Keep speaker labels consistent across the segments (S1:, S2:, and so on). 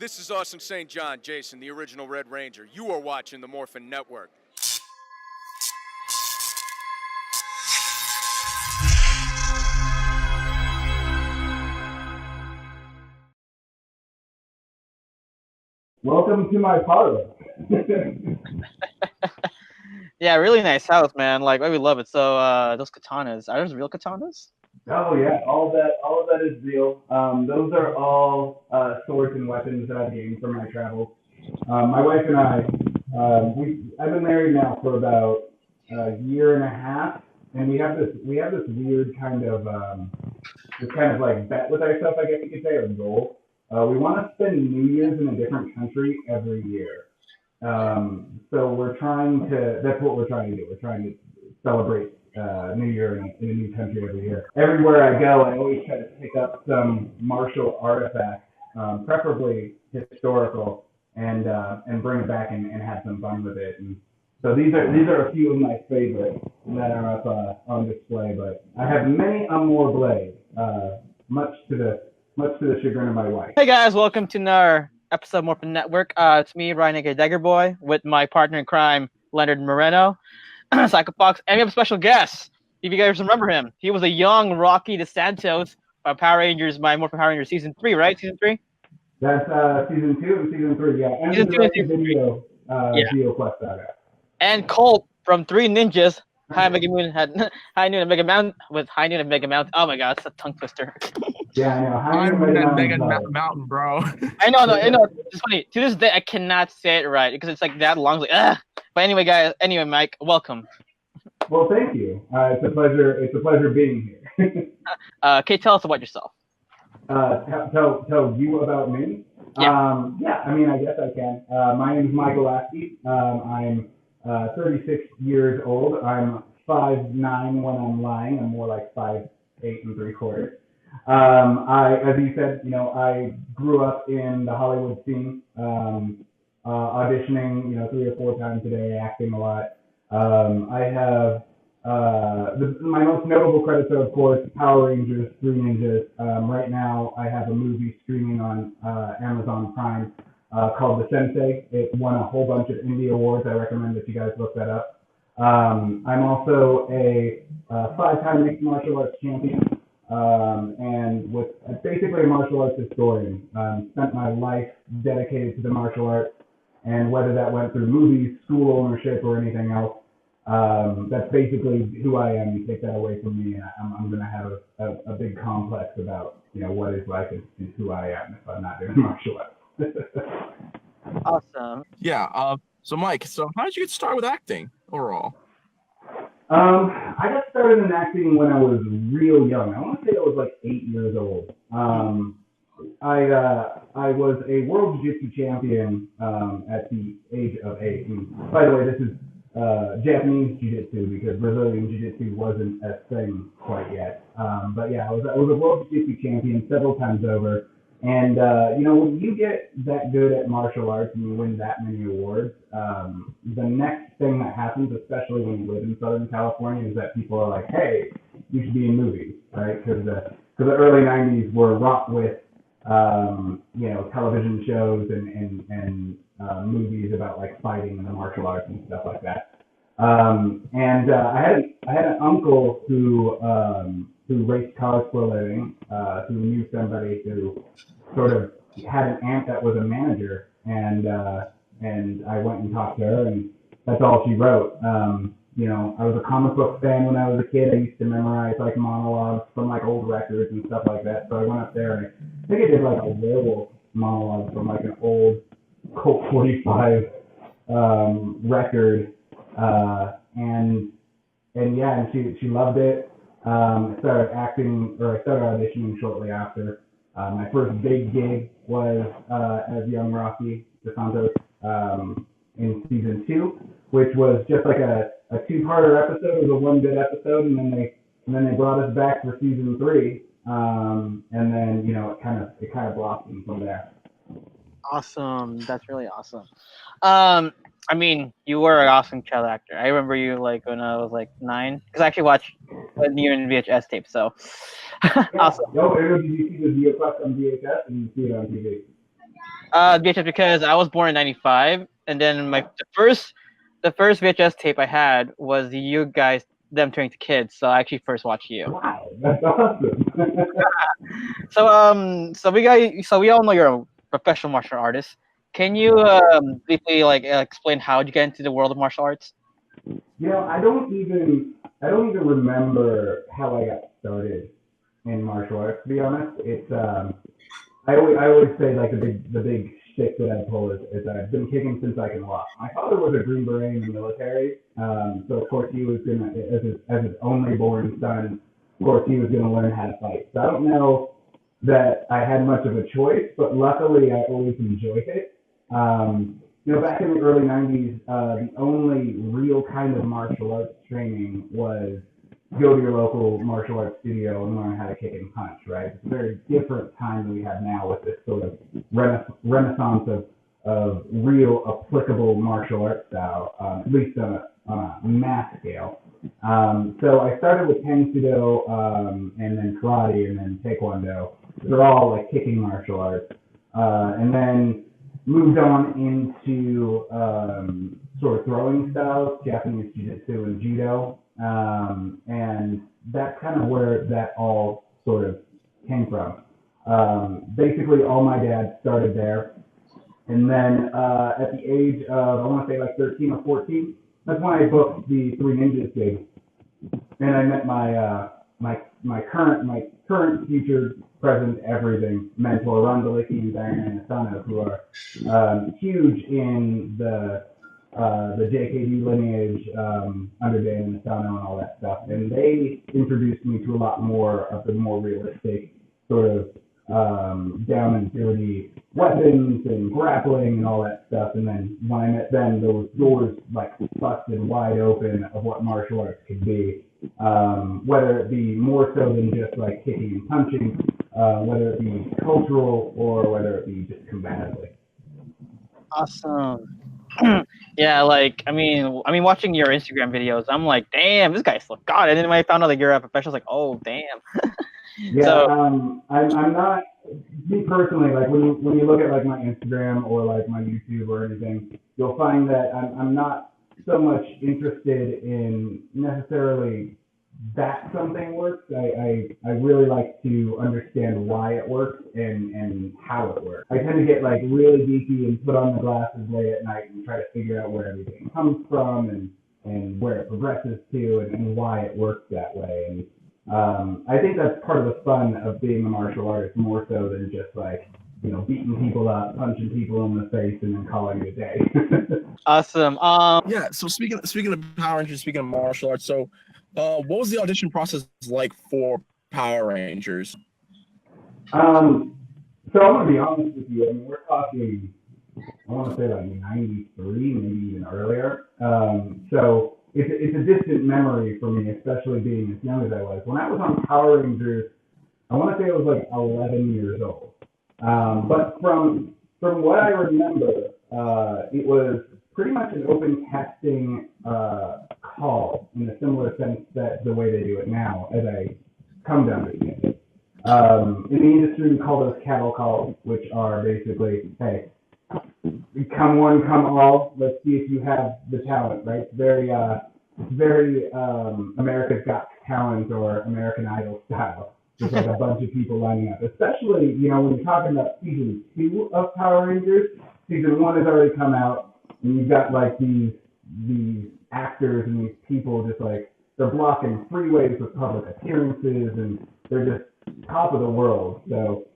S1: This is Austin St. John, Jason, the original Red Ranger. You are watching the Morphin Network.
S2: Welcome to my parlor.
S3: Yeah, really nice house, man. Like, we love it. So, those katanas, are those real katanas?
S2: Oh yeah, all of that is real. Those are all swords and weapons that I've gained from my travels. My wife and I, I've been married now for about a year and a half, and we have this weird kind of like bet with ourselves, I guess you could say, or goal. We want to spend New Year's in a different country every year. So that's what we're trying to do. We're trying to celebrate New Year in a new country every year. Everywhere I go, I always try to pick up some martial artifact, preferably historical, and bring it back and have some fun with it. And so these are a few of my favorites that are up on display. But I have many more blades, much to the chagrin of my wife.
S3: Hey guys, welcome to our episode of Morphin Network. It's me, Ryan aka Dagger Boy, with my partner in crime, Leonard Moreno, Psychofox, and we have a special guest. If you guys remember him, he was a young Rocky DeSantos of Power Rangers, my Morphin Power Rangers Season 3, right? Season 3?
S2: That's Season 2 and Season 3, yeah. And
S3: Season 2 and Season 3.
S2: Geo Quest Saga.
S3: And Colt from Three Ninjas, High Mega Moon, High Noon and Mega Mountain, with High Noon and Mega Mountain. Oh my god, it's a tongue twister.
S2: Yeah, I know.
S4: High Noon and Mega Mountain, bro.
S3: I know. It's funny. To this day, I cannot say it right because it's like that long. Like, ugh. But anyway, guys. Anyway, Mike, welcome.
S2: Well, thank you. It's a pleasure. It's a pleasure being here.
S3: Okay, tell us about yourself.
S2: Tell you about me.
S3: Yeah.
S2: I mean, I guess I can. My name is Michael Lasky. I'm 36 years old. I'm 5'9" when I'm lying. I'm more like 5'8" and 3/4. As you said, I grew up in the Hollywood scene, auditioning, 3 or 4 times a day, acting a lot. I have my most notable credits are, of course, Power Rangers, Three Ninjas. Right now, I have a movie streaming on Amazon Prime called The Sensei. It won a whole bunch of indie awards. I recommend that you guys look that up. I'm also a 5-time mixed martial arts champion. And was basically a martial arts historian. Spent my life dedicated to the martial arts, and whether that went through movies, school ownership, or anything else, that's basically who I am. You take that away from me, and I'm going to have a big complex about what it's like and who I am if I'm not doing martial arts.
S3: Awesome.
S4: Yeah. So Mike, how did you get started with acting overall?
S2: I got started in acting when I was real young. I want to say I was like 8 years old. I was a world jiu-jitsu champion at the age of 8. And by the way, this is Japanese jiu-jitsu because Brazilian jiu-jitsu wasn't a thing quite yet. But yeah, I was a world jiu-jitsu champion several times over. And, when you get that good at martial arts and you win that many awards, the next thing that happens, especially when you live in Southern California, is that people are like, hey, you should be in movies, right? Because the early 90s were wrought with, television shows and movies about, like, fighting and the martial arts and stuff like that. I had an uncle who raced cars for a living, who knew somebody who sort of had an aunt that was a manager, and I went and talked to her, and that's all she wrote. I was a comic book fan when I was a kid. I used to memorize like monologues from like old records and stuff like that. So I went up there and I think I did like a werewolf monologue from like an old Colt 45 record, and she loved it. I started auditioning shortly after. My first big gig was as young Rocky DeSantos in Season 2, which was just like a 2-parter episode. It was a one good episode, and then they brought us back for Season 3, and then it kind of blossomed from there.
S3: Awesome. That's really awesome. I mean, you were an awesome child actor. I remember you like when I was like 9, because I actually watched you in VHS tape. So awesome.
S2: No, did you see the Geo Quest on VHS and you see it on TV?
S3: VHS because I was born in '95, and then the first VHS tape I had was you guys them turning to kids. So I actually first watched you.
S2: Wow, that's awesome.
S3: So we all know you're a professional martial artist. Can you briefly explain how did you get into the world of martial arts?
S2: I don't even remember how I got started in martial arts. To be honest, it's I always say like the big stick that I pull is that I've been kicking since I can walk. My father was a Green Beret in the military, so of course he was gonna as his only born son. Of course he was gonna learn how to fight. So I don't know that I had much of a choice, but luckily I always enjoyed it. Back in the early '90s, the only real kind of martial arts training was go to your local martial arts studio and learn how to kick and punch, right? It's a very different time than we have now with this sort of renaissance of real applicable martial arts style, at least on a mass scale. So I started with Kensudo, and then karate, and then Taekwondo. They're all like kicking martial arts. And then moved on into sort of throwing styles, Japanese Jiu-Jitsu and Judo. And that's kind of where that all sort of came from. Basically, all my dad started there. And then at the age of, I want to say like 13 or 14, that's when I booked the Three Ninjas gig. And I met my current, future, present, everything mentor, Ron Galicki and Diane Asano, who are huge in the JKD lineage under Dan Asano and all that stuff. And they introduced me to a lot more of the more realistic sort of down and dirty weapons and grappling and all that stuff. And then when I met them, those doors like busted wide open of what martial arts could be. Whether it be more so than just like kicking and punching, whether it be cultural or whether it be just combatively.
S3: Awesome. Yeah, watching your Instagram videos, I'm like, damn, this guy's so god. And then when I found out that you're a professional, I was like, oh, damn.
S2: Yeah,
S3: So,
S2: I'm not, me personally, like when you look at like my Instagram or like my YouTube or anything, you'll find that I'm not so much interested in necessarily that something works. I really like to understand why it works and how it works. I tend to get like really geeky and put on the glasses late at night and try to figure out where everything comes from and where it progresses to and why it works that way. And I think that's part of the fun of being a martial artist, more so than just like, beating people up, punching people in the face, and then calling it a day.
S3: awesome.
S4: Yeah. So speaking of Power Rangers, speaking of martial arts, so what was the audition process like for Power Rangers?
S2: So I'm gonna be honest with you. I mean, we're talking, I want to say like '93, maybe even earlier. So it's a distant memory for me, especially being as young as I was. When I was on Power Rangers, I want to say I was like 11 years old. But from what I remember, it was pretty much an open casting call in a similar sense that the way they do it now, as I come to understand it. In the industry, we call those cattle calls, which are basically, hey, come one, come all. Let's see if you have the talent, right? Very America's Got Talent or American Idol style. Just like a bunch of people lining up. Especially, when you're talking about season 2 of Power Rangers, season 1 has already come out, and you've got like these actors and these people just like, they're blocking freeways with public appearances, and they're just top of the world. So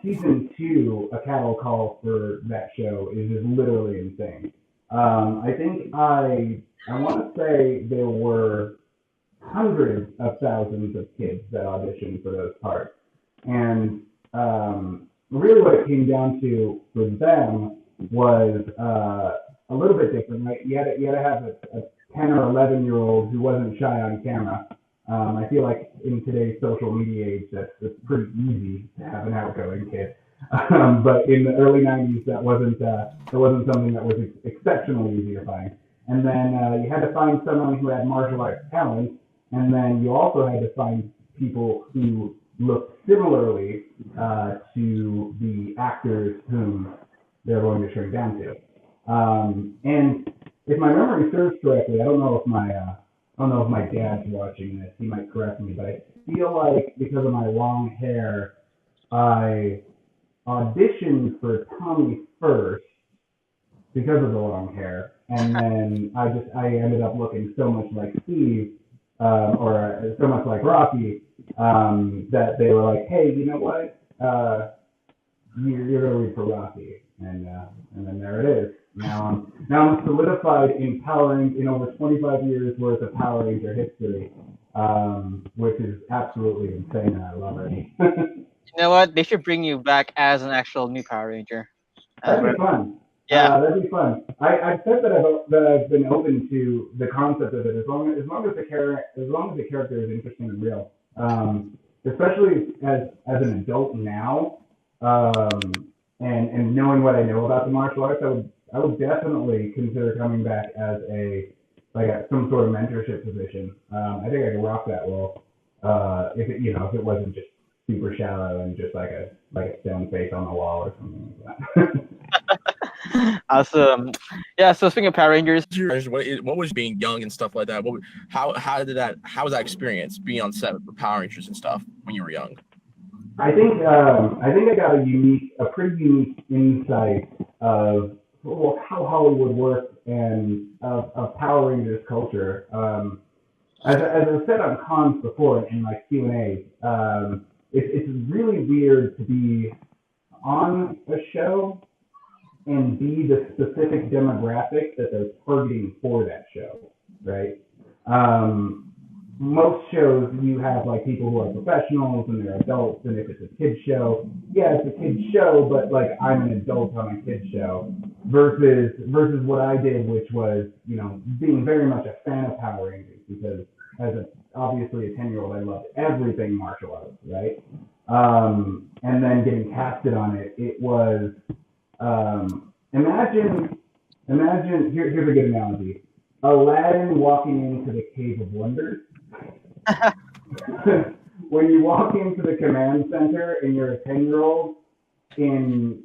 S2: season 2, a cattle call for that show is just literally insane. I think I want to say there were hundreds of thousands of kids that auditioned for those parts. And really what it came down to for them was a little bit different, right? You had to have a 10 or 11-year-old who wasn't shy on camera. I feel like in today's social media age, that's pretty easy to have an outgoing kid. But in the early '90s, that wasn't something that was exceptionally easy to find. And then you had to find someone who had martial arts talent, and then you also had to find people who looked similarly to the actors whom they're going to shrink down to. And if my memory serves correctly, I don't know if my dad's watching this. He might correct me, but I feel like because of my long hair, I auditioned for Tommy first because of the long hair, and then I ended up looking so much like Steve, or so much like Rocky, that they were like, hey, you know what? You're gonna read for Rocky, and then there it is. Now I'm solidified in in over 25 years worth of Power Ranger history, which is absolutely insane, and I love it.
S3: You know what? They should bring you back as an actual new Power Ranger.
S2: That'd be fun.
S3: Yeah.
S2: That'd be fun. I've said that I've been open to the concept of it as long as the character is interesting and real. Especially as an adult now, and knowing what I know about the martial arts, I would definitely consider coming back as some sort of mentorship position. I think I could rock that role. If it wasn't just super shallow and just like a stone face on the wall or something like that.
S3: Awesome. Yeah. So speaking of Power Rangers,
S4: what was being young and stuff like that? How was that experience being on set with Power Rangers and stuff when you were young?
S2: I think I got a pretty unique insight of how Hollywood works and of Power Rangers culture. As I've said on cons before in my Q&A, it's really weird to be on a show and be the specific demographic that they're targeting for that show, right? Most shows you have like people who are professionals and they're adults, and if it's a kid's show, yeah, it's a kid's show, but like I'm an adult on a kid's show, versus what I did, which was, being very much a fan of Power Rangers, because obviously a 10-year-old, I loved everything martial arts, right? And then getting casted on it, it was, imagine, here's a good analogy. Aladdin walking into the Cave of Wonders. When you walk into the command center and you're a 10-year-old in,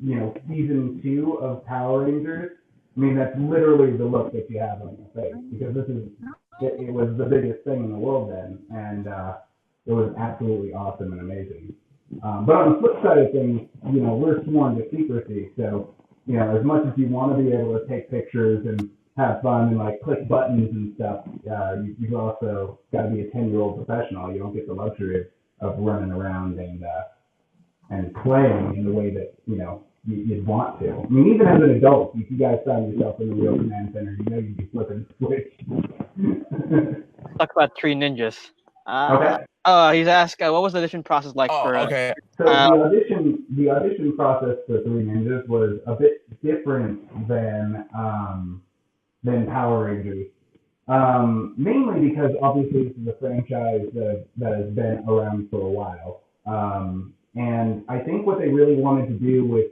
S2: season 2 of Power Rangers, I mean, that's literally the look that you have on your face, because it was the biggest thing in the world then, and it was absolutely awesome and amazing. But on the flip side of things, we're sworn to secrecy, so, as much as you want to be able to take pictures and have fun and like click buttons and stuff, you've also got to be a 10-year-old professional. You don't get the luxury of running around and playing in the way that you'd want to. I mean, even as an adult, if you guys found yourself in the real command center, you'd be flipping the switch.
S3: talk about Three Ninjas.
S2: Okay.
S3: He's asked, what was the audition process like for?
S4: Okay.
S2: So the audition process for Three Ninjas was a bit different than Power Rangers. Mainly because obviously this is a franchise that has been around for a while. And I think what they really wanted to do with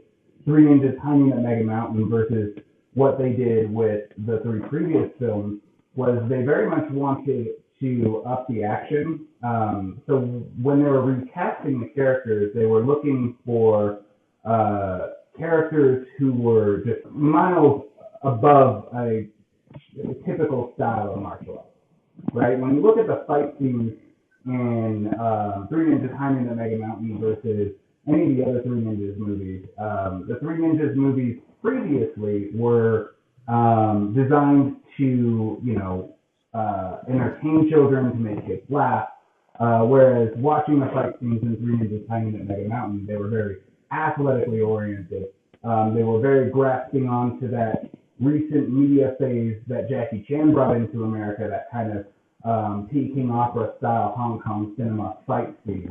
S2: Three Ninjas Climbing at Mega Mountain versus what they did with the 3 previous films was they very much wanted to up the action. So when they were recasting the characters, they were looking for characters who were just miles above a typical style of martial arts, right? When you look at the fight scenes in Three Ninjas Climbing at Mega Mountain versus any of the other Three Ninjas movies, the Three Ninjas movies previously were designed to, entertain children, to make kids laugh, whereas watching the fight scenes in Three Ninjas Climbing at Mega Mountain, they were very athletically oriented. They were very grasping onto that recent media phase that Jackie Chan brought into America, that kind of Peking opera style Hong Kong cinema fight scene.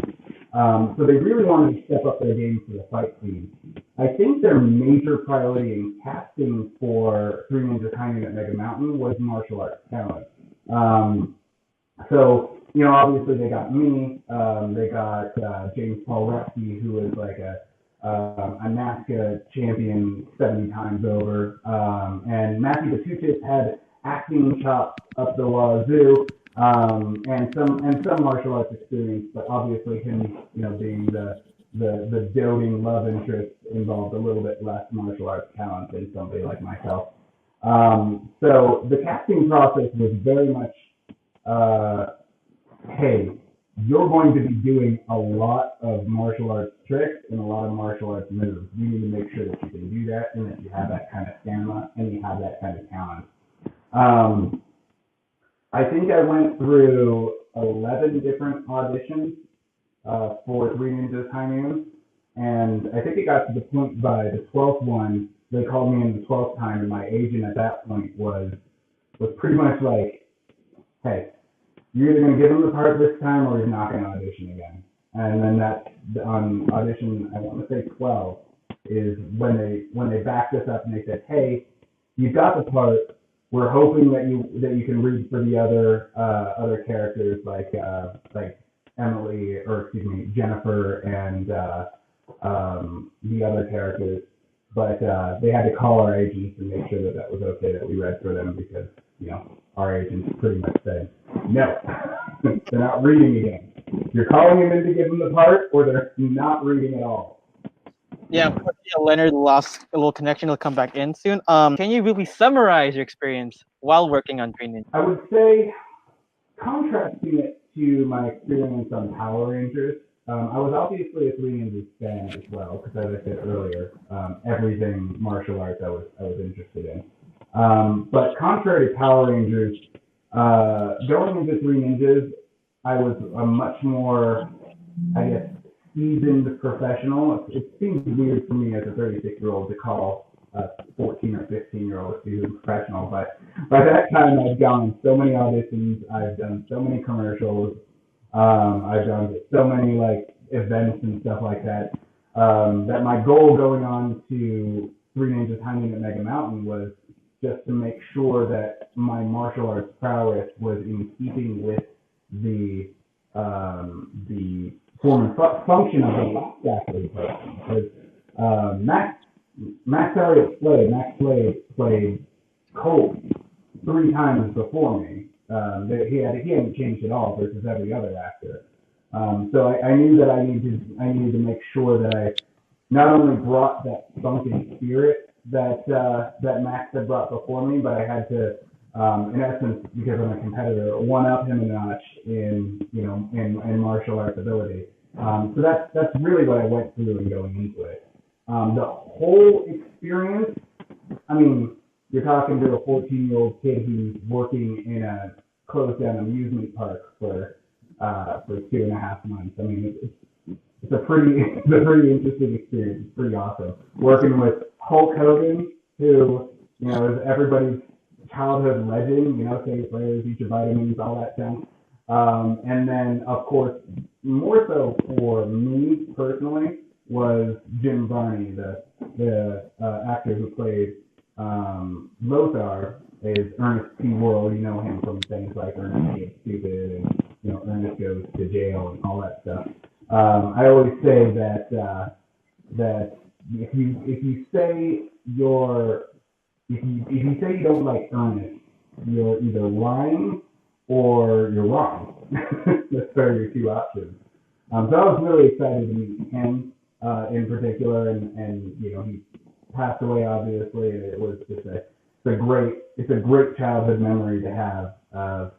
S2: So they really wanted to step up their game for the fight scene. I think their major priority in casting for Three Ninjas Climbing at Mega Mountain was martial arts talent. So, obviously they got me, they got James Paul Rusty, who is like a NASCA champion 70 times over, and Matthew Batutis had acting chops up the wazoo, and some martial arts experience, but obviously him, being the the doting love interest involved a little bit less martial arts talent than somebody like myself. So the casting process was very much, hey, you're going to be doing a lot of martial arts tricks and a lot of martial arts moves. You need to make sure that you can do that and that you have that kind of stamina and you have that kind of talent. I think I went through 11 different auditions for Three Ninjas High Noon, and I think it got to the point by the 12th one, they called me in the 12th time, and my agent at that point was pretty much like, hey, you're either going to give him the part this time or he's not going to audition again. And then that on audition, I want to say 12, is when they backed us up and they said, hey, you've got the part. We're hoping that you can read for the other characters like Emily, or excuse me, Jennifer, and the other characters. But they had to call our agents and make sure that that was okay that we read for them, because our agents pretty much said no, they're not reading again. You're calling them in to give them the part, or they're not reading at all.
S3: Yeah, Leonard lost a little connection. He'll come back in soon. Can you really summarize your experience while working on Three Ninjas?
S2: I would say, contrasting it to my experience on Power Rangers, I was obviously a Three Ninjas fan as well, because as I said earlier, everything martial arts I was interested in. But contrary to Power Rangers, going into Three Ninjas, I was a much more, I guess, seasoned professional. It seems weird for me as a 36-year-old to call a 14 or 15-year-old a seasoned professional, but by that time I've gone on so many auditions, I've done so many commercials, I've done so many events and stuff like that, that my goal going on to Three Ninjas High Noon at Mega Mountain was just to make sure that my martial arts prowess was in keeping with the form and function of the last athlete person. Because Max Slade played Colt 3 times before me. He hadn't changed at all versus every other actor. So I knew that I needed to make sure that I not only brought that funky spirit that Max had brought before me, but I had to, in essence, because I'm a competitor, one up him a notch in martial arts ability. So that's really what I went through in going into it. The whole experience, I mean, you're talking to a 14-year-old kid who's working in a closed down amusement park for 2.5 months. I mean, it's a pretty interesting experience. It's pretty awesome. Working with Hulk Hogan, who is everybody's childhood legend. Say prayers, eat your vitamins, all that junk. And then, of course, more so for me personally, was Jim Varney, the actor who played Lothar, is Ernest P. Worrell. You know him from things like Ernest Gets Stupid and Ernest Goes to Jail and all that stuff. I always say that if you say you don't like Ernest, you're either lying or you're wrong. Those are your 2 options. So I was really excited to meet him in particular, and he passed away obviously, and it was just a great childhood memory to have of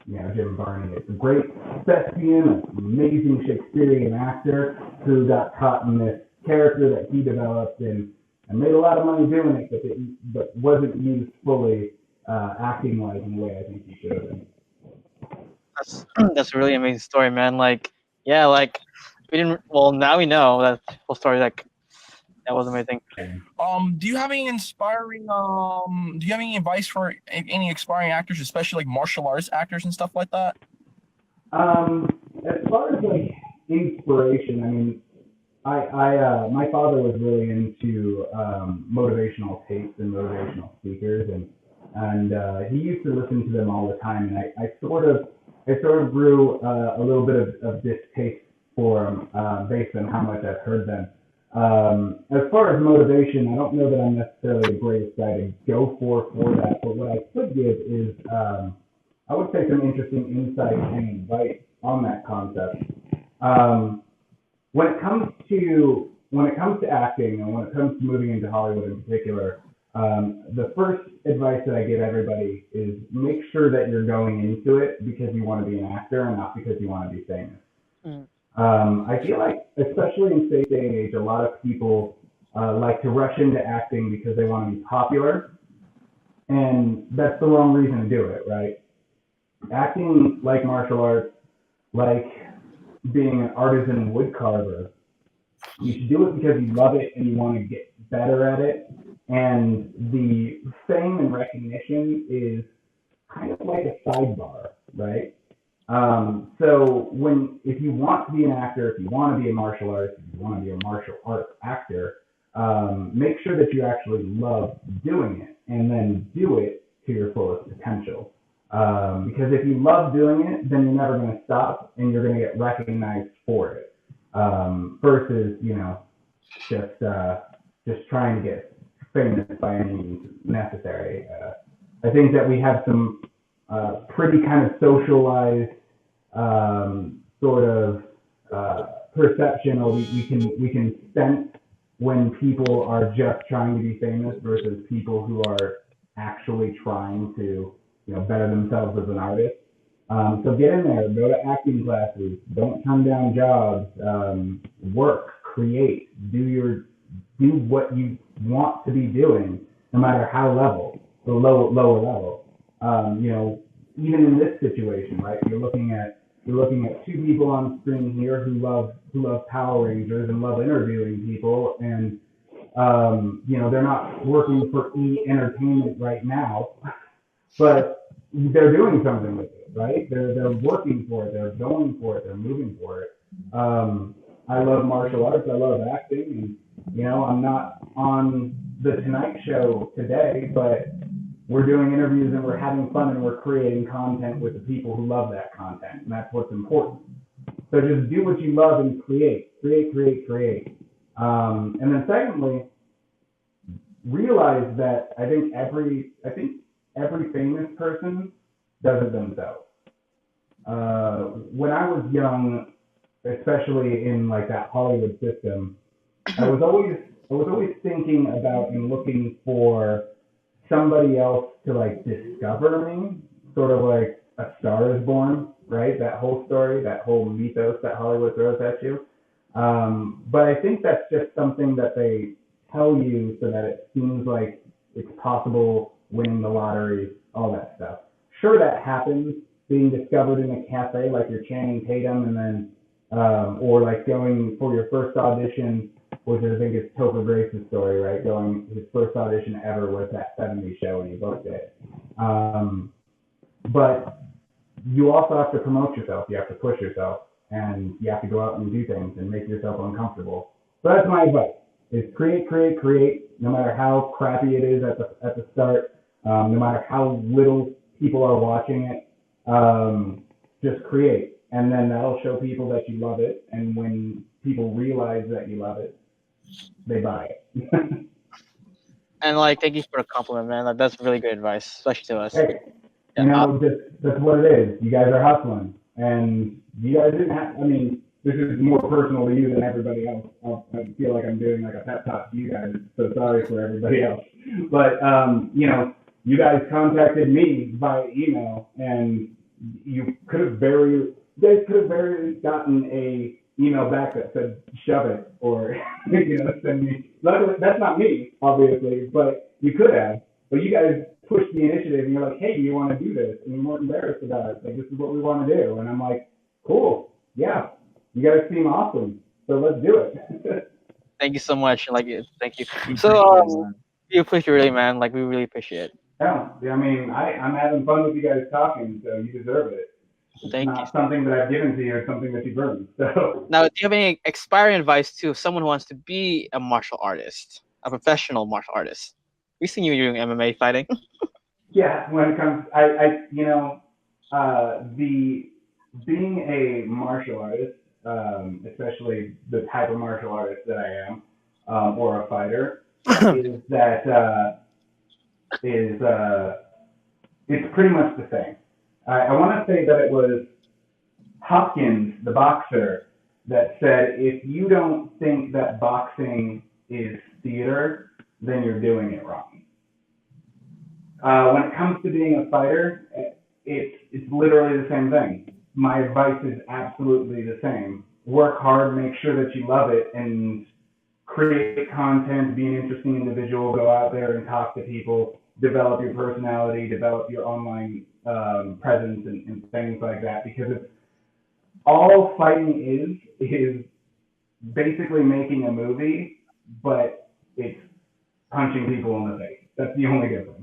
S2: Jim Varney. It's a great thespian, an amazing Shakespearean actor who got caught in this character that he developed and made a lot of money doing it, but wasn't used fully acting like in the way I think he should have been.
S3: That's a really amazing story, man. We didn't. Well, now we know that whole story. That was amazing.
S4: Do you have any advice for any aspiring actors, especially martial arts actors and stuff like that?
S2: As far as inspiration, I mean, I my father was really into motivational tapes and motivational speakers, and he used to listen to them all the time, and I sort of grew a little bit of distaste for them based on how much I've heard them. As far as motivation, I don't know that I'm necessarily the greatest guy to go for that, but what I could give is, I would say, some interesting insight and advice on that concept. when it comes to acting and when it comes to moving into Hollywood in particular, the first advice that I give everybody is make sure that you're going into it because you want to be an actor and not because you want to be famous.
S3: Mm.
S2: I feel like, especially in today's day and age, a lot of people like to rush into acting because they want to be popular, and that's the wrong reason to do it, right? Acting, like martial arts, like being an artisan wood carver, you should do it because you love it and you want to get better at it. And the fame and recognition is kind of like a sidebar, right? So if you want to be an actor, if you want to be a martial artist, if you want to be a martial arts actor, make sure that you actually love doing it and then do it to your fullest potential. Because if you love doing it, then you're never going to stop and you're going to get recognized for it. Versus, just trying to get famous by any means necessary. I think that we have some pretty kind of socialized sort of perception, or we can sense when people are just trying to be famous versus people who are actually trying to better themselves as an artist. So get in there, go to acting classes, don't turn down jobs, work, create, do what you want to be doing, no matter how lower level. Even in this situation, right? You're looking at two people on screen here who love Power Rangers and love interviewing people, and they're not working for E Entertainment right now, but they're doing something with it, right? They're working for it, they're going for it, they're moving for it. I love martial arts, I love acting, and I'm not on the Tonight Show today, but we're doing interviews and we're having fun and we're creating content with the people who love that content, and that's what's important. So just do what you love and create. And then secondly, realize that I think every famous person does it themselves. When I was young, especially in like that Hollywood system, I was always thinking about and looking for somebody else to like discover me, sort of like A Star Is Born, right? That whole story, that whole mythos that Hollywood throws at you. But I think that's just something that they tell you so that it seems like it's possible, winning the lottery, all that stuff. Sure, that happens, being discovered in a cafe like you're Channing Tatum, and then, or like going for your first audition, which I think is Topher Grace's story, right? His first audition ever was that 70s show and he booked it. But you also have to promote yourself, you have to push yourself, and you have to go out and do things and make yourself uncomfortable. So that's my advice, is create, no matter how crappy it is at the start, no matter how little people are watching it, just create. And then that'll show people that you love it, and when people realize that you love it, they buy it.
S3: And thank you for the compliment, man. That's really good advice, especially to us.
S2: Hey,
S3: Yeah,
S2: that's what it is. You guys are hustling, and you guys didn't have. I mean, this is more personal to you than everybody else. I feel like I'm doing like a pep talk to you guys. So sorry for everybody else. But you guys contacted me via email, and you could have very gotten a email back that said shove it, or send me. Luckily, that's not me, obviously, but you could have. But you guys pushed the initiative, and you're like, hey, do you want to do this? And you weren't embarrassed about it. Like, this is what we want to do. And I'm like, cool, yeah, you guys seem awesome, so let's do it.
S3: thank you so much. Thank you. So, you appreciate really, man. We really appreciate it.
S2: Yeah, I mean, I'm having fun with you guys talking, so you deserve it. It's
S3: Thank
S2: not
S3: you.
S2: something that I've given to you, it's something that you've earned. So
S3: Now, do you have any expiring advice to if someone who wants to be a martial artist, a professional martial artist? We've seen you doing MMA fighting.
S2: yeah, when it comes, the being a martial artist, especially the type of martial artist that I am, or a fighter, is that it's pretty much the same. I want to say that it was Hopkins, the boxer, that said, if you don't think that boxing is theater, then you're doing it wrong. When it comes to being a fighter, it's literally the same thing. My advice is absolutely the same. Work hard, make sure that you love it, and create content, be an interesting individual, go out there and talk to people, develop your personality, develop your online presence and things like that, because it's all fighting is basically making a movie, but it's punching people in the face. That's the only difference.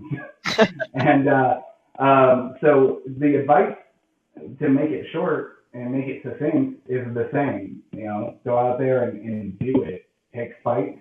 S2: And so the advice to make it short and make it succinct is the same. Go out there and do it. Take fights,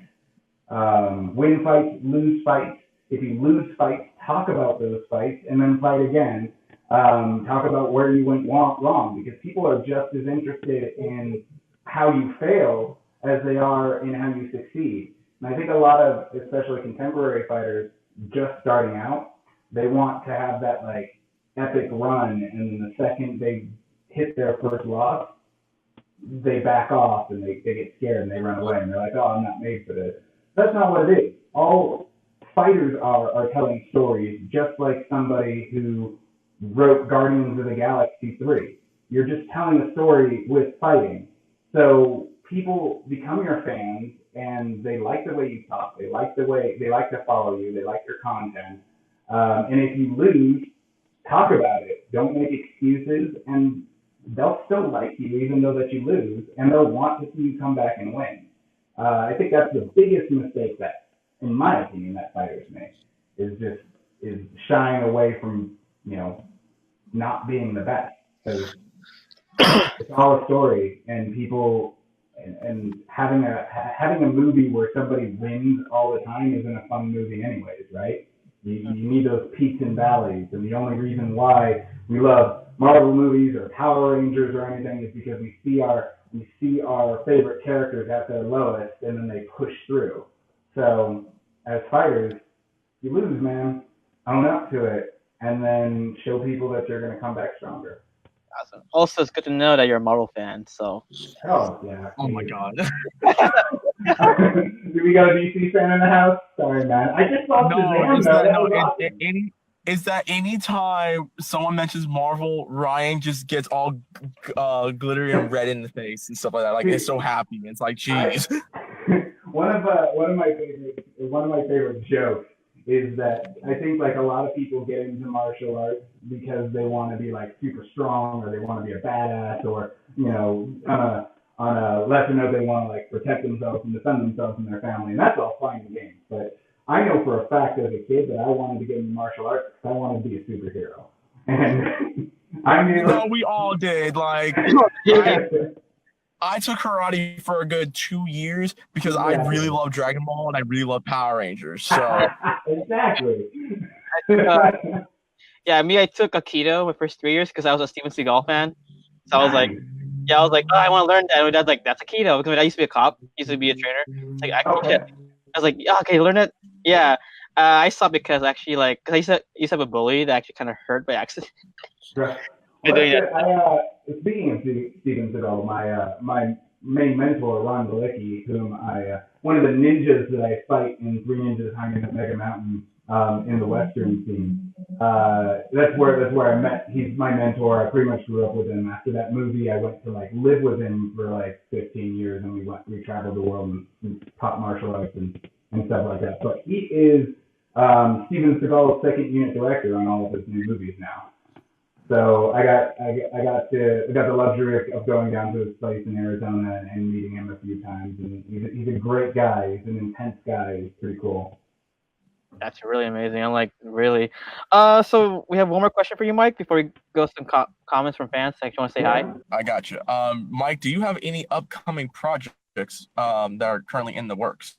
S2: win fights, lose fights. If you lose fights, talk about those fights and then fight again. Talk about where you went wrong, because people are just as interested in how you fail as they are in how you succeed. And I think a lot of, especially contemporary fighters, just starting out, they want to have that like epic run, and then the second they hit their first loss, they back off and they get scared and they run away and they're like, oh, I'm not made for this. That's not what it is. All fighters are telling stories, just like somebody who wrote Guardians of the Galaxy 3. You're just telling a story with fighting. So people become your fans and they like the way you talk. They like to follow you. They like your content. And if you lose, talk about it. Don't make excuses, and they'll still like you even though that you lose, and they'll want to see you come back and win. I think that's the biggest mistake that, in my opinion, that fighters make, is shying away from, not being the best. Because it's all a story, and people and having a movie where somebody wins all the time isn't a fun movie anyways, right? You need those peaks and valleys, and the only reason why we love Marvel movies or Power Rangers or anything is because we see our favorite characters at their lowest, and then they push through. So as fighters, you lose, man. Own up to it, and then show people that you're going to come back stronger.
S3: Awesome. Also, it's good to know that you're a Marvel fan. So.
S2: Oh yeah.
S4: Oh my God.
S2: Do we got a DC fan in the house? Sorry, man. I just lost
S4: Is that anytime someone mentions Marvel, Ryan just gets all glittery and red in the face and stuff like that? Like, it's so happy. It's like, geez.
S2: One of my favorite jokes is that I think like a lot of people get into martial arts because they want to be like super strong, or they want to be a badass, or on a lesser note, they want to like protect themselves and defend themselves and their family, and that's all fine and games. But I know for a fact as a kid that I wanted to get into martial arts because I wanted to be a superhero. And I knew.
S4: No, we all did. Like, I took karate for a good 2 years because I really love Dragon Ball and I really love Power Rangers. So
S2: exactly.
S3: I took Aikido my first 3 years because I was a Steven Seagal fan. So I was like, oh, I want to learn that. And my dad's like, that's Aikido. Because I used to be a cop, used to be a trainer. It's like, I was like, yeah, okay, learn it. Yeah. I stopped because actually, like, because I used to have a bully that actually kind of hurt by accident.
S2: Right. Speaking of Steven Seagal, my main mentor, Ron Balicki, whom one of the ninjas that I fight in Three Ninjas Hanging at Mega Mountain in the Western scene. That's where I met. He's my mentor. I pretty much grew up with him. After that movie, I went to like live with him for like 15 years, and we traveled the world and taught martial arts and stuff like that. But he is Steven Seagal's second unit director on all of his new movies now. So I got the luxury of going down to his place in Arizona and meeting him a few times. And he's a great guy. He's an intense guy. He's pretty cool.
S3: That's really amazing. I'm like, really. So we have one more question for you, Mike, before we go some comments from fans. Like, you want to say hi?
S4: I got you. Mike, do you have any upcoming projects that are currently in the works?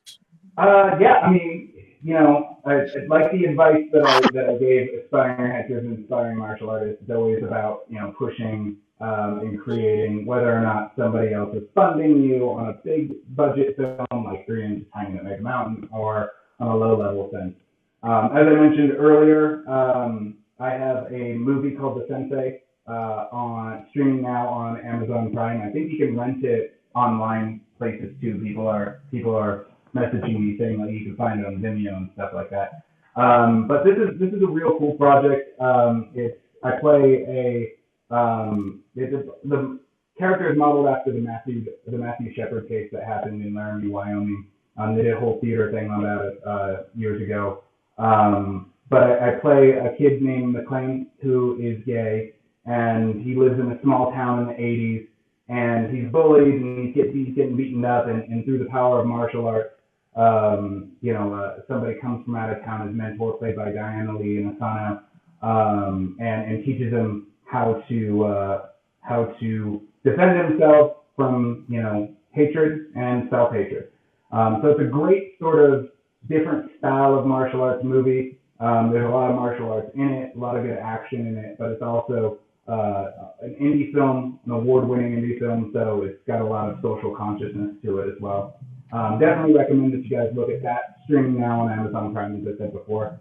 S2: Yeah, I mean, like the advice that I gave aspiring actors and aspiring martial artists, it's always about, pushing and creating, whether or not somebody else is funding you on a big budget film like Three Ninjas Hanging at Mega Mountain, or on a low level sense. As I mentioned earlier, I have a movie called The Sensei on streaming now on Amazon Prime. I think you can rent it online places too. People are messaging me saying like you can find it on Vimeo and stuff like that. But this is a real cool project. I play the character is modeled after the Matthew Shepard case that happened in Laramie, Wyoming. They did a whole theater thing on that years ago. But I play a kid named McLean who is gay, and he lives in a small town in the 80s, and he's bullied and he's getting beaten up, and through the power of martial arts, somebody comes from out of town, his mentor, played by Diana Lee in Asano, and teaches him how to defend himself from hatred and self-hatred. So it's a great sort of different style of martial arts movie. There's a lot of martial arts in it, a lot of good action in it, but it's also an indie film, an award-winning indie film, so it's got a lot of social consciousness to it as well. Definitely recommend that you guys look at that. Streaming now on Amazon Prime, as I said before.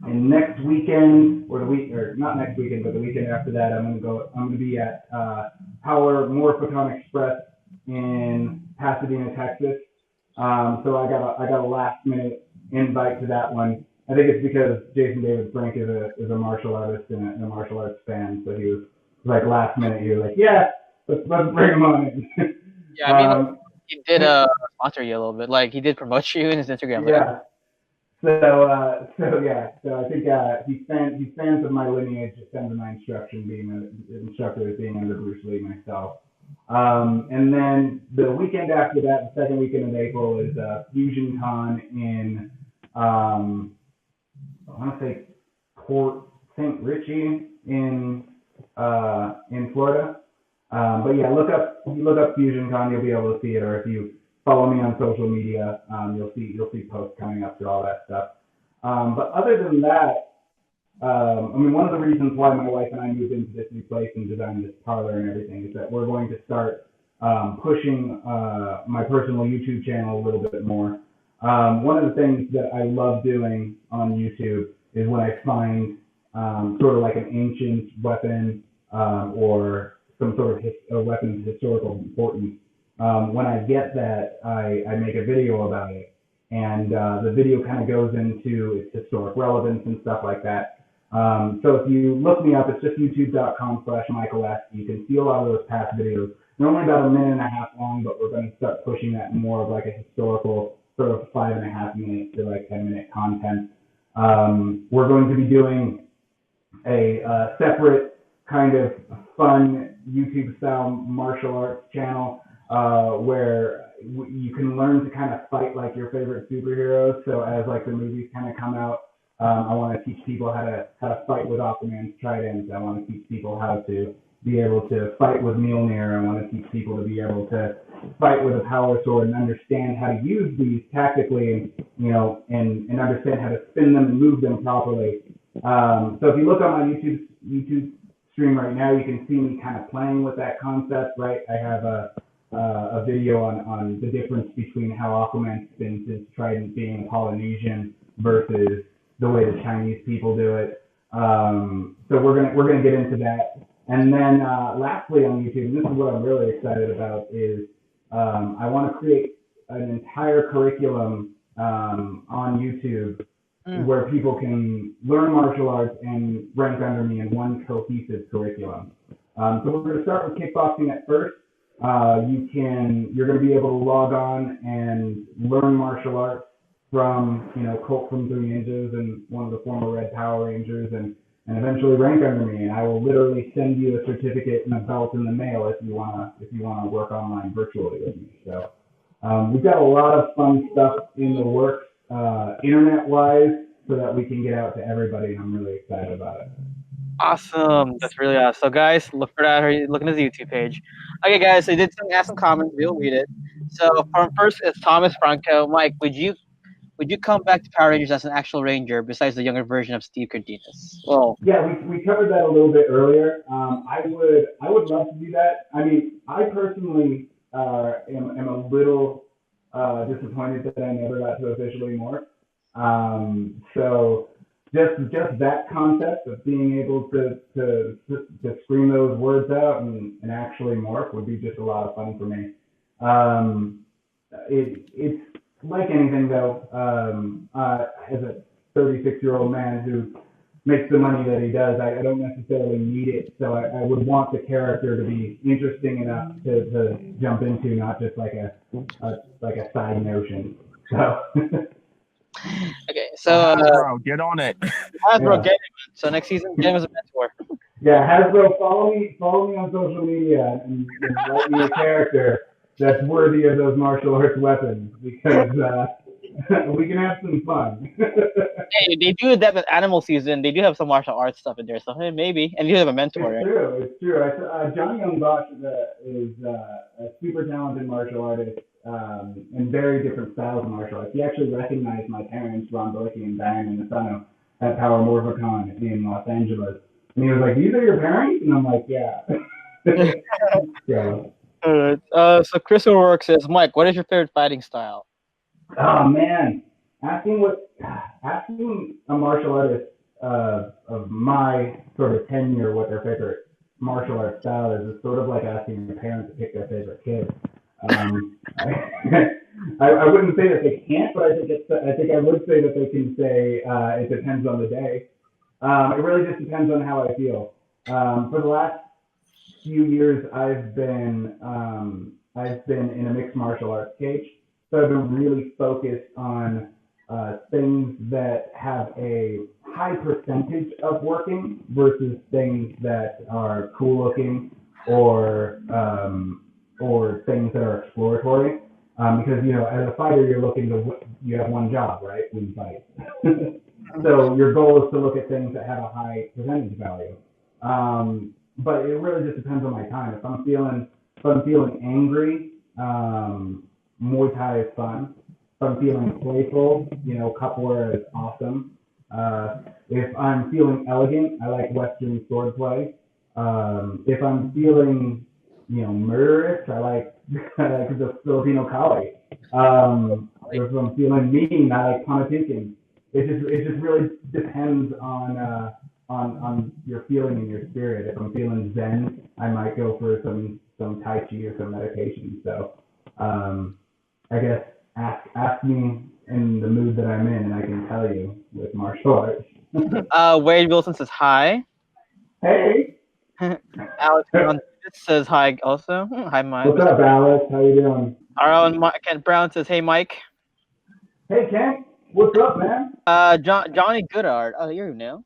S2: And next weekend, not next weekend, but the weekend after that, I'm going to be at Power Morphin Express in Pasadena, Texas. So I got a last minute invite to that one. I think it's because Jason David Frank is a martial artist and a martial arts fan, so he was like last minute. He was like, yeah, let's bring him on in.
S3: Yeah, I mean, he did sponsor you a little bit. Like he did promote you in his Instagram.
S2: Yeah. So I think he's fans of my lineage, just under my instructor being under Bruce Lee myself. And then the weekend after that, the second weekend of April, is Fusion Con in I want to say Port St. Richie in Florida. But yeah, look up Fusion Con, you'll be able to see it, or if you follow me on social media, you'll see posts coming up to all that stuff. But other than that, one of the reasons why my wife and I moved into this new place and designed this parlor and everything is that we're going to start pushing my personal YouTube channel a little bit more. One of the things that I love doing on YouTube is when I find sort of like an ancient weapon or some sort of weapon's historical importance. When I get that, I make a video about it, and the video kind of goes into its historic relevance and stuff like that. So if you look me up, it's just youtube.com/Michael S. You can see a lot of those past videos. They're only about a minute and a half long, but we're going to start pushing that more of like a historical sort of 5.5 minute to like 10-minute content. We're going to be doing a separate kind of fun YouTube style martial arts channel where you can learn to kind of fight like your favorite superheroes. So as like the movies kind of come out, I want to teach people how to fight with Aquaman's trident. I want to teach people how to be able to fight with Mjolnir. I want to teach people to be able to fight with a power sword and understand how to use these tactically, and understand how to spin them and move them properly. So if you look on my YouTube stream right now, you can see me kind of playing with that concept, right? I have a video on the difference between how Aquaman spins his trident being Polynesian versus the way the Chinese people do it. So we're gonna get into that. And then lastly on YouTube, and this is what I'm really excited about, is I want to create an entire curriculum on YouTube where people can learn martial arts and rank under me in one cohesive curriculum. So we're going to start with kickboxing at first. You're going to be able to log on and learn martial arts from, Colt from 3 Ninjas and one of the former Red Power Rangers, and eventually rank under me. And I will literally send you a certificate and a belt in the mail if you wanna work online virtually with me. So we've got a lot of fun stuff in the works, internet-wise, so that we can get out to everybody, and I'm really excited about it.
S3: Awesome. That's really awesome. So, guys, look for that. Or look at his YouTube page. Okay, guys, I did ask some comments. We'll read it. So, first, it's Thomas Franco. Mike, would you come back to Power Rangers as an actual Ranger besides the younger version of Steve Cardenas? Well,
S2: yeah, we covered that a little bit earlier. I would love to do that. I mean, I personally am a little disappointed that I never got to officially morph. So just that concept of being able to scream those words out and actually morph would be just a lot of fun for me. It's like anything though. As a 36-year-old man who makes the money that he does, I don't necessarily need it. So I would want the character to be interesting enough to jump into, not just like a side notion. So.
S3: Okay, so
S4: Hasbro, get on it.
S3: Hasbro,
S2: Yeah.
S3: get him. So next season, get him as a mentor.
S2: Yeah, Hasbro, follow me on social media and write me a character that's worthy of those martial arts weapons because we can have some fun.
S3: Hey, they do that with Animal Season. They do have some martial arts stuff in there, so hey, maybe. And you have a mentor, right?
S2: It's true. Johnny Young Bosch is a super talented martial artist in very different styles of martial arts. He actually recognized my parents, Ron Borky and Diane Inasano, at Power Morphicon in Los Angeles. And he was like, "These are your parents?" And I'm like, "Yeah." So.
S3: So Chris O'Rourke says, Mike, what is your favorite fighting style?
S2: Oh man, asking a martial artist of my sort of tenure what their favorite martial arts style is sort of like asking your parents to pick their favorite kid. I wouldn't say that they can't, but I think I would say that they can say it depends on the day. It really just depends on how I feel. For the last few years, I've been in a mixed martial arts cage, so I've been really focused on things that have a high percentage of working versus things that are cool looking or things that are exploratory. Because as a fighter, you have one job, right? Win fights. So your goal is to look at things that have a high percentage value. But it really just depends on my time. If I'm feeling angry, Muay Thai is fun. If I'm feeling playful, capoeira is awesome. If I'm feeling elegant, I like Western swordplay. If I'm feeling, murderous, I like the Filipino Kali. If I'm feeling mean, I like Panatikin. It just really depends on your feeling and your spirit. If I'm feeling zen, I might go for some Tai Chi or some meditation. So I guess ask me in the mood that I'm in, and I can tell you with martial arts.
S3: Wade Wilson says hi.
S2: Hey.
S3: Alex says hi also. Hi, Mike.
S2: What's up, Alex? How you doing?
S3: Our own Kent Brown says, hey, Mike.
S2: Hey, Kent. What's up, man?
S3: Johnny Goodard. Oh, you know.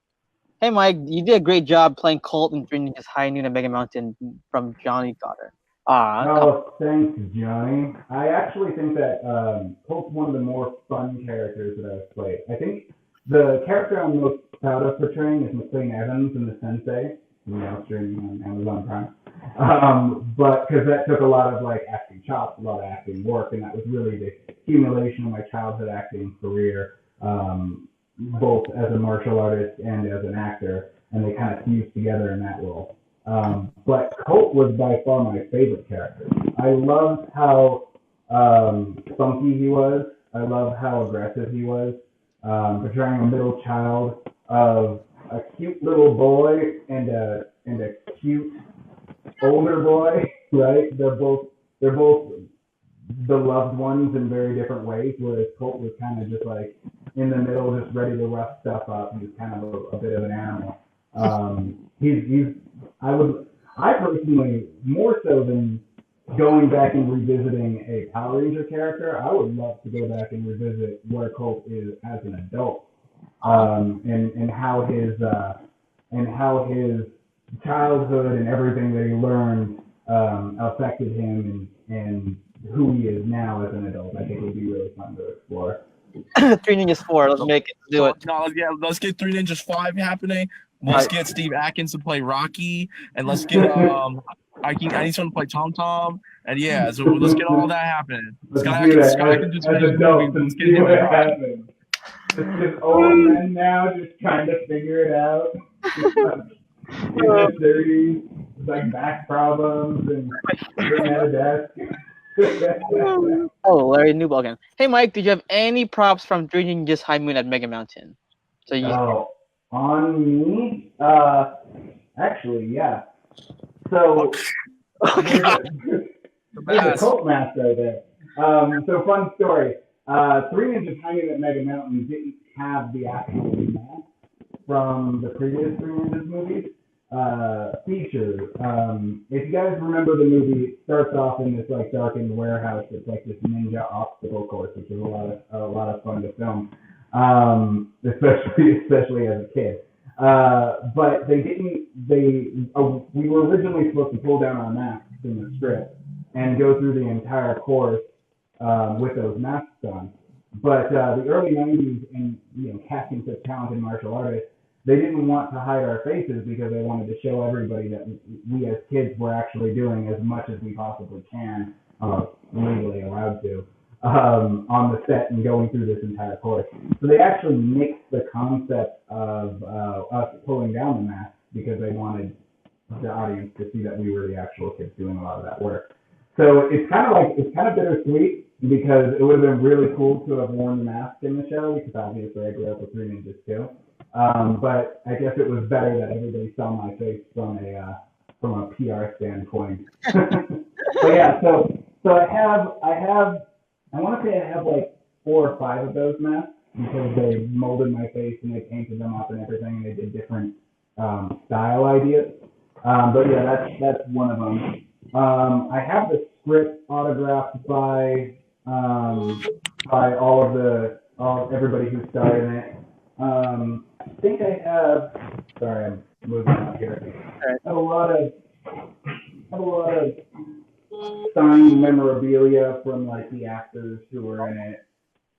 S3: Hey, Mike, you did a great job playing Colt and Three Ninjas High Noon and Mega Mountain from Johnny Goddard.
S2: Thanks, Johnny. I actually think that Colt's one of the more fun characters that I've played. I think the character I'm most proud of portraying is McLean Evans in The Sensei, streaming on Amazon Prime. But because that took a lot of acting chops, a lot of acting work, and that was really the accumulation of my childhood acting career, both as a martial artist and as an actor, and they kind of fused together in that role. But Colt was by far my favorite character. I loved how funky he was. I loved how aggressive he was. Portraying a middle child of a cute little boy and a cute older boy, right? They're both the loved ones in very different ways, whereas Colt was kind of just in the middle, just ready to rough stuff up. He's kind of a bit of an animal. I personally, more so than going back and revisiting a Power Ranger character, I would love to go back and revisit where Colt is as an adult, and how his childhood and everything that he learned affected him and who he is now as an adult. I think it would be really fun to explore.
S3: Three Ninjas 4, let's make it. Do it.
S4: No, yeah, let's get Three Ninjas 5 happening. Let's get Steve Atkins to play Rocky, and let's get I need someone to play Tom Tom, and yeah, so let's get all that happening.
S2: Scott Atkins just adults and see what happens. It's just old men now just trying to figure it out. In their 30s, back problems and sitting at a desk.
S3: Oh, Larry Newball again. Hey, Mike, did you have any props from Three Ninjas High Moon at Mega Mountain? So
S2: On me? Actually, yeah. So there's a Colt mask right there. So fun story. Three Ninjas Hanging at Mega Mountain didn't have the actual mask from the previous Three Ninjas movies. Feature. If you guys remember the movie, it starts off in this like darkened warehouse. It's like this ninja obstacle course, which is a lot of fun to film, especially as a kid. But they didn't. We were originally supposed to pull down our masks in the script and go through the entire course with those masks on. But the early '90s, and casting such talented martial artists, they didn't want to hide our faces because they wanted to show everybody that we as kids were actually doing as much as we possibly can, legally allowed to, on the set and going through this entire course. So they actually mixed the concept of us pulling down the mask because they wanted the audience to see that we were the actual kids doing a lot of that work. So it's kind of bittersweet because it would have been really cool to have worn the mask in the show because obviously I grew up with Three Ninjas too. But I guess it was better that everybody saw my face from a PR standpoint. But yeah, so I want to say I have like 4 or 5 of those masks because they molded my face and they painted them up and everything, and they did different style ideas. But yeah, that's one of them. I have the script autographed by everybody who starred in it. I think I have. Sorry, I'm moving out here. I have a lot of signed memorabilia from like the actors who were in it.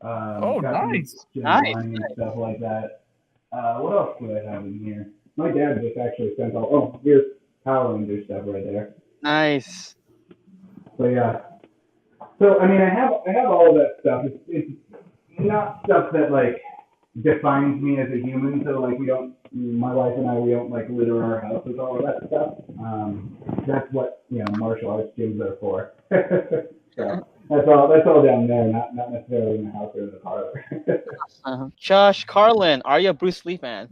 S4: Nice.
S2: And stuff like that. What else do I have in here? My dad just actually sent all. Oh, here's Power Ranger stuff right there.
S3: Nice.
S2: So yeah. So I mean, I have all of that stuff. It's not stuff that like defines me as a human. So like my wife and I don't like litter our house with all of that stuff. That's what martial arts gyms are for. So that's all down there, not necessarily in the house or in the parlor.
S3: Josh Carlin, are you a Bruce Lee fan?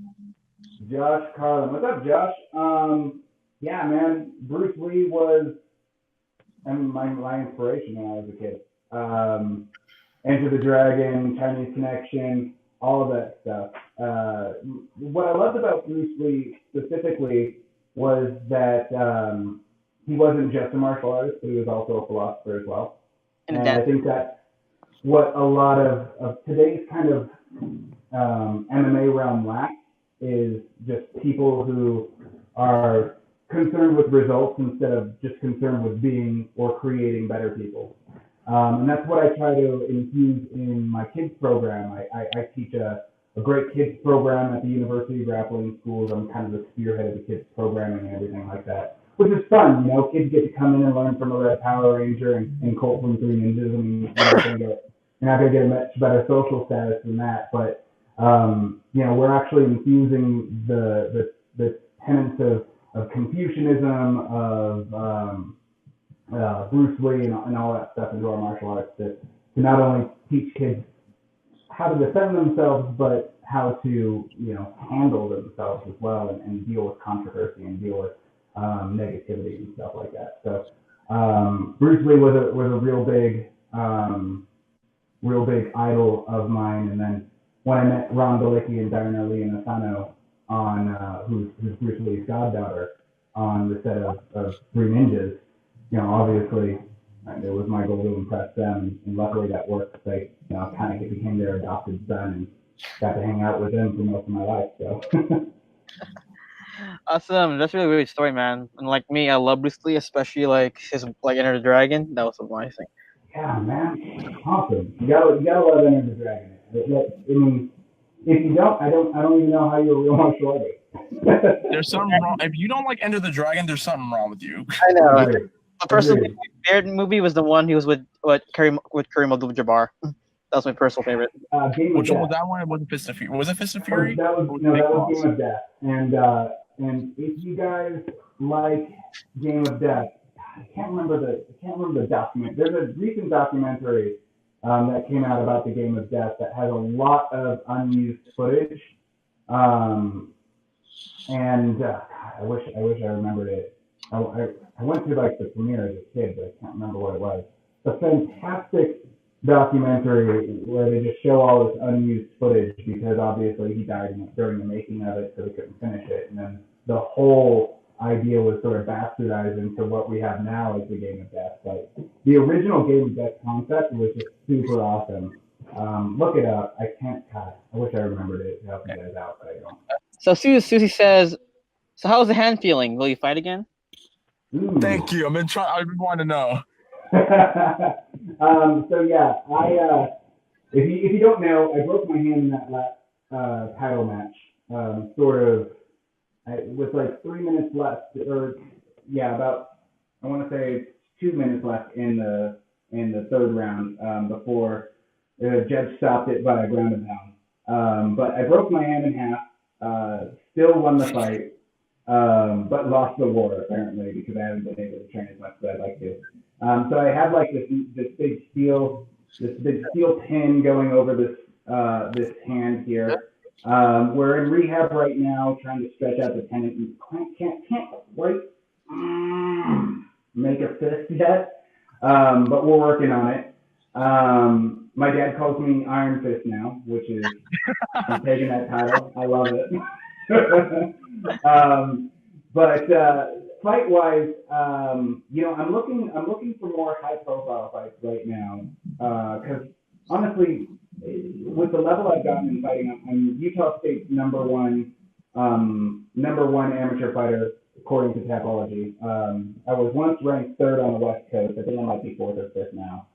S2: Josh Carlin, what's up, Josh? Yeah, man, Bruce Lee was my inspiration when I was a kid. Enter the Dragon, Chinese Connection, all of that stuff. What I loved about Bruce Lee specifically was that he wasn't just a martial artist, but he was also a philosopher as well. And I think that's what a lot of today's kind of MMA realm lacks is just people who are concerned with results instead of just concerned with being or creating better people. And that's what I try to infuse in my kids program. I teach a great kids program at the University of Grappling Schools. I'm kind of the spearhead of the kids programming and everything like that, which is fun. Kids get to come in and learn from a Red Power Ranger and Colt from Three Ninjas. I mean, you're not going to get a much better social status than that. But, we're actually infusing the tenets of Confucianism, of Bruce Lee and all that stuff into our martial arts to not only teach kids how to defend themselves, but how to handle themselves as well and deal with controversy and deal with negativity and stuff like that. So Bruce Lee was a real big idol of mine. And then when I met Ron Galicki and Diana Lee and Asano on who's Bruce Lee's goddaughter on the set of Three Ninjas, obviously it was my goal to impress them, and luckily that worked. They kind of became their adopted son and got to hang out with them for most of my life. So.
S3: Awesome. That's a really great story, man. And like me, I love Bruce Lee, especially like his Enter the Dragon. That was amazing.
S2: Yeah, man. Awesome. You gotta love Enter the Dragon. I mean, if you don't, I don't even know how you're a real martial artist.
S4: There's something wrong. If you don't like Enter the Dragon, there's something wrong with you.
S3: I know. My personal favorite movie was the one he was with Kareem Abdul-Jabbar. That was my personal favorite.
S4: Which one was that one? Was it Fist of Fury? Was it Fist of Fury?
S2: That was Game of Death. And if you guys like Game of Death, I can't remember the document. There's a recent documentary that came out about the Game of Death that has a lot of unused footage. And I wish I remembered it. I went to like the premiere as a kid, but I can't remember what it was. A fantastic documentary where they just show all this unused footage because obviously he died during the making of it, so they couldn't finish it. And then the whole idea was sort of bastardized into what we have now as the Game of Death. But the original Game of Death concept was just super awesome. Look it up. I can't. God, I wish I remembered it to help you guys out, but I don't.
S3: So Susie says, so how's the hand feeling? Will you fight again?
S2: Ooh.
S4: Thank you. I've been wanting to know.
S2: So yeah, if you don't know, I broke my hand in that last title match. With like 3 minutes left, or yeah, about I want to say 2 minutes left in the third round before the judge stopped it by a ground and pound. But I broke my hand in half. Still won the fight. But lost the war apparently because I haven't been able to train as much as I'd like to. So I have like this big steel pin going over this hand here. We're in rehab right now, trying to stretch out the tendon. Can't quite make a fist yet, but we're working on it. My dad calls me Iron Fist now, which is I'm taking that title. I love it. But fight-wise, I'm looking for more high-profile fights right now. Because honestly, with the level I've gotten in fighting, I'm Utah State's number one amateur fighter according to Tapology. I was once ranked third on the West Coast. I think I might be fourth or fifth now.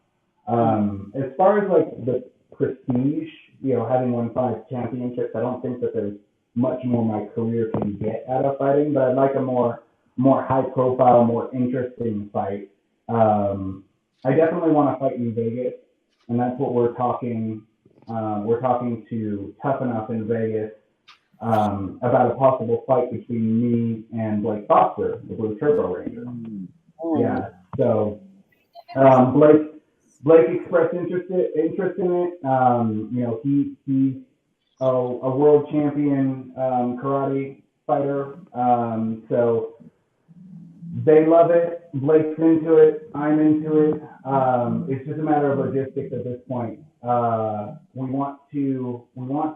S2: As far as like the prestige, having won 5 championships, I don't think that there's much more my career can get out of fighting, but I'd like a more high profile, more interesting fight. I definitely want to fight in Vegas, and that's what we're talking. We're talking to Tough Enough in Vegas about a possible fight between me and Blake Foster, the Blue Turbo Ranger. Yeah, so Blake expressed interest in it. He's a world champion karate fighter. So they love it. Blake's into it. I'm into it. It's just a matter of logistics at this point. We want to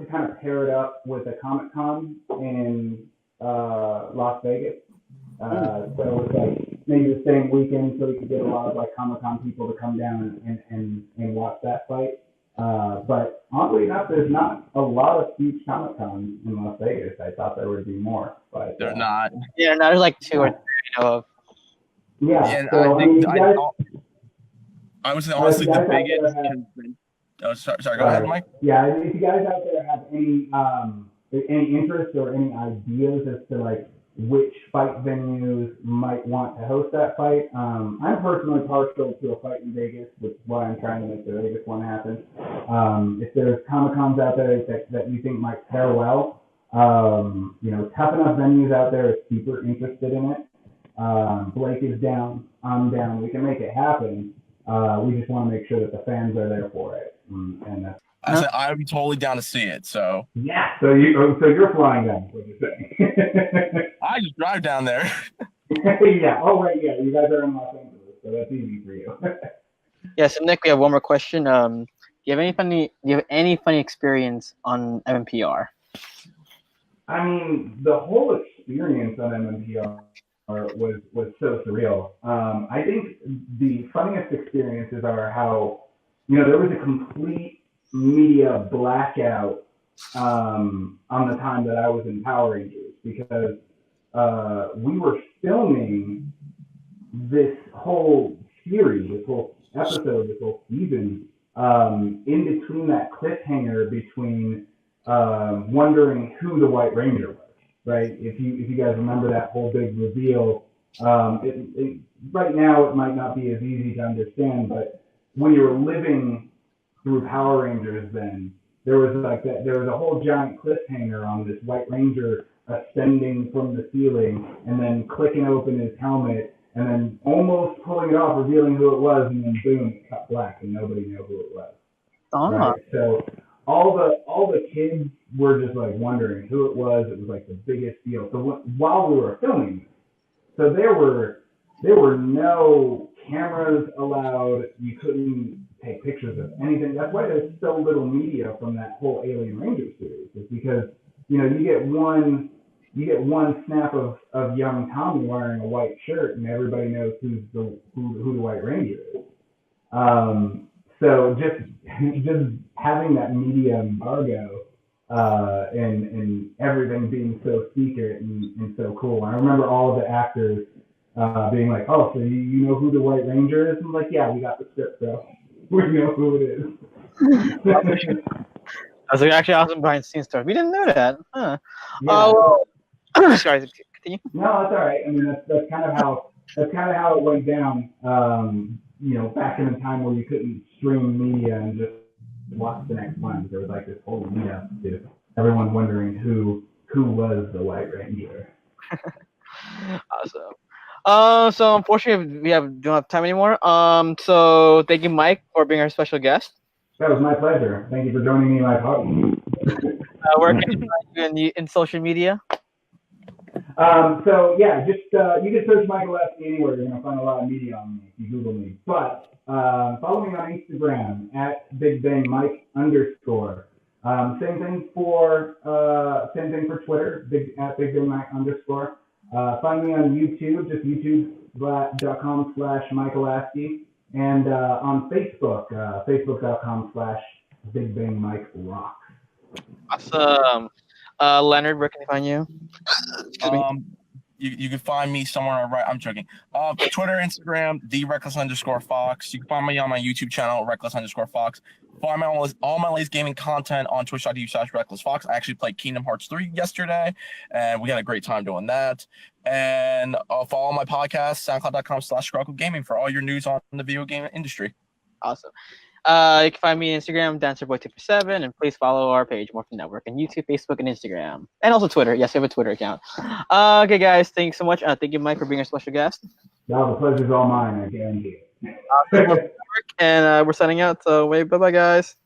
S2: kind of pair it up with a Comic-Con in Las Vegas. So it's like maybe the same weekend, so we could get a lot of like Comic-Con people to come down and watch that fight. But oddly enough, there's not a lot of huge Comic-Cons in Las Vegas. I thought there would be more, but
S4: They're not.
S3: Yeah, no, there's like 2 or 3 of.
S2: Yeah,
S4: And
S2: so
S4: I would say honestly the biggest. Sorry, go ahead, Mike.
S2: Yeah, if you guys out there have any interest or any ideas as to like which fight venues might want to host that fight, I'm personally partial to a fight in Vegas, which is why I'm trying to make the Vegas one happen. If there's Comic-Cons out there that you think might pair well, tough enough venues out there are super interested in it. Blake is down, I'm down. We can make it happen. We just want to make sure that the fans are there for it. And
S4: I said I would be totally down to see it. So
S2: yeah, so you're flying down. What you're saying?
S4: I just drive down there.
S2: Yeah. Oh right. Yeah. You guys are in Los Angeles, so that's easy for you.
S3: Yeah. So Nick, we have one more question. Do you have any funny experience on MMPR?
S2: I mean, the whole experience on MMPR was so surreal. I think the funniest experiences are how there was a complete media blackout on the time that I was in Power Rangers because we were filming this whole series, this whole episode, this whole season in between that cliffhanger between wondering who the White Ranger was, right? If you guys remember that whole big reveal, right now it might not be as easy to understand, but when you were living through Power Rangers, then there was a whole giant cliffhanger on this White Ranger ascending from the ceiling and then clicking open his helmet and then almost pulling it off, revealing who it was, and then boom, it cut black and nobody knew who it was.
S3: Oh.
S2: Right? So all the kids were just like wondering who it was. It was like the biggest deal. So while we were filming, so there were no cameras allowed. You couldn't take pictures of anything. That's why there's so little media from that whole Alien Ranger series. Is because you get one snap of young Tommy wearing a white shirt, and everybody knows who the White Ranger is. So just having that media embargo and everything being so secret and so cool. I remember all of the actors being like, "Oh, so you know who the White Ranger is?" I'm like, "Yeah, we got the script, bro. We know who it is."
S3: That's actually awesome behind the scenes story. We didn't know that. Huh.
S2: Yeah.
S3: Oh, sorry. Continue.
S2: No, that's all right. I mean, that's kind of how it went down. Back in a time where you couldn't stream media and just watch the next one. There was like this whole media. Everyone wondering who was the White Ranger.
S3: Awesome. So unfortunately, we don't have time anymore. So thank you, Mike, for being our special guest.
S2: That was my pleasure. Thank you for joining me in my podcast.
S3: Where can you find you in social media?
S2: So yeah, just you can search Michael Esky anywhere. You're gonna find a lot of media on me if you Google me. But follow me on Instagram at BigBangMike_. Same thing for Twitter, at BigBangMike_. Find me on YouTube, just youtube.com/Michael Asky, and on Facebook, facebook.com/BigBangMikeRock.
S3: Awesome. Leonard, where can they find you?
S4: You can find me somewhere. Right, I'm joking. Twitter, Instagram, @Reckless_Fox. You can find me on my YouTube channel, Reckless_Fox. Find all my latest gaming content on Twitch.tv/RecklessFox. I actually played Kingdom Hearts 3 yesterday, and we had a great time doing that. And follow my podcast, SoundCloud.com/ScruggleGaming for all your news on the video game industry.
S3: Awesome. You can find me on Instagram, DancerBoy247, and please follow our page, Morphin Network, on YouTube, Facebook, and Instagram, and also Twitter. Yes, we have a Twitter account. Okay, guys, thanks so much. Thank you, Mike, for being our special guest.
S2: No, the pleasure's all mine. I guarantee it.
S3: And we're signing out. So, bye-bye, guys.